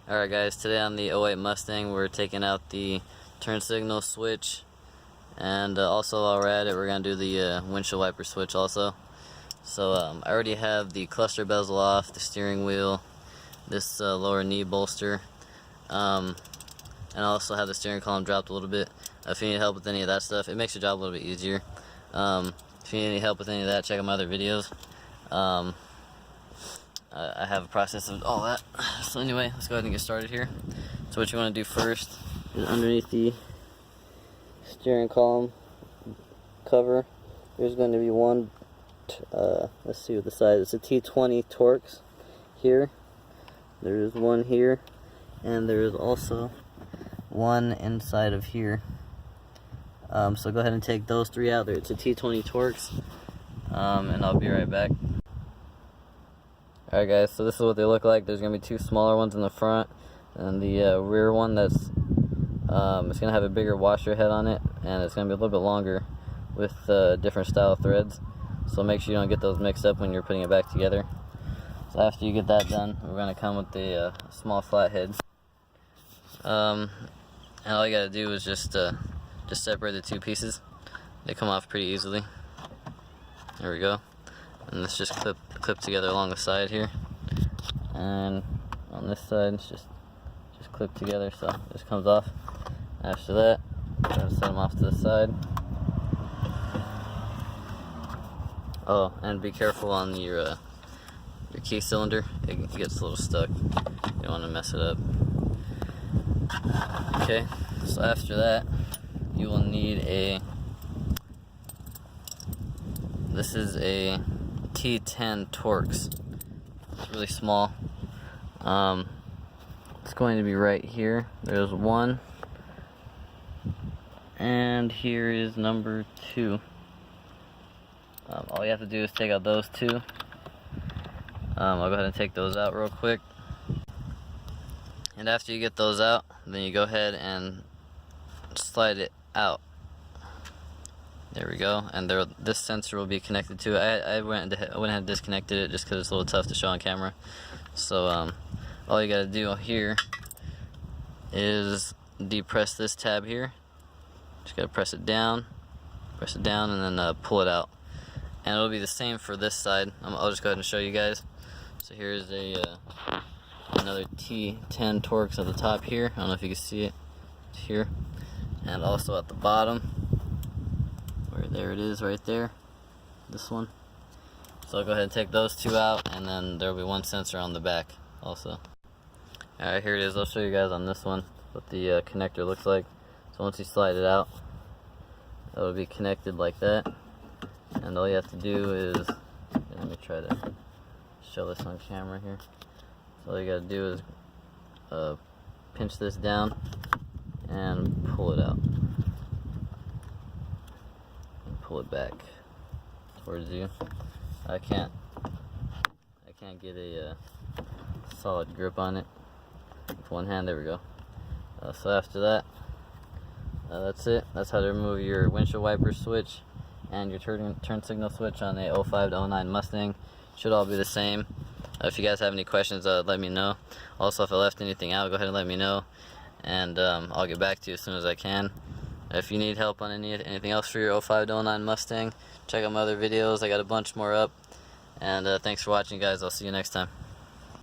Alright guys, today on the '08 Mustang we're taking out the turn signal switch, and also while we're at it we're going to do the windshield wiper switch also. So I already have the cluster bezel off, the steering wheel, this lower knee bolster, and I also have the steering column dropped a little bit. If you need help with any of that stuff, it makes your job a little bit easier. If you need any help with any of that, check out my other videos. I have a process of all that. So anyway, let's go ahead and get started here. So what you want to do first is underneath the steering column cover, there's going to be one, let's see what the size is. It's a T20 Torx here. There is one here, and there is also one inside of here. So go ahead and take those three out there. It's a T20 Torx, and I'll be right back. Alright guys, so this is what they look like. There's going to be two smaller ones in the front, and the rear one that's it's going to have a bigger washer head on it, and it's going to be a little bit longer with different style threads. So make sure you don't get those mixed up when you're putting it back together. So after you get that done, we're going to come with the small flat head. And all you got to do is just separate the two pieces. They come off pretty easily. There we go. And this just clip together along the side here, and on this side it's just clip together, so it just comes off. After that, we're going to set them off to the side. Oh, and be careful on your key cylinder. It gets a little stuck. You don't want to mess it up. Okay, so after that you will need this is a T10 Torx. It's really small. It's going to be right here. There's one, and here is number 2. All you have to do is take out those two. I'll go ahead and take those out real quick. And after you get those out, then you go ahead and slide it out. There we go, and this sensor will be connected to it. I went ahead and disconnected it just because it's a little tough to show on camera. So all you got to do here is depress this tab here. Just got to press it down, and then pull it out. And it'll be the same for this side. I'll just go ahead and show you guys. So here's another T10 Torx at the top here. I don't know if you can see it. It's here, and also at the bottom. There it is right there, this one. So I'll go ahead and take those two out, and then there will be one sensor on the back also. Alright, here it is. I'll show you guys on this one what the connector looks like. So once you slide it out, it will be connected like that, and all you have to do is, let me try to show this on camera here. So all you got to do is pinch this down and pull it out. Pull it back towards you. I can't get a solid grip on it with one hand. There we go. So after that, that's it. That's how to remove your windshield wiper switch and your turn signal switch on a 05 to 09 Mustang. Should all be the same. If you guys have any questions, let me know. Also, if I left anything out, go ahead and let me know, and I'll get back to you as soon as I can. If you need help on anything else for your 05 to 09 Mustang, check out my other videos. I got a bunch more up. And thanks for watching, guys. I'll see you next time.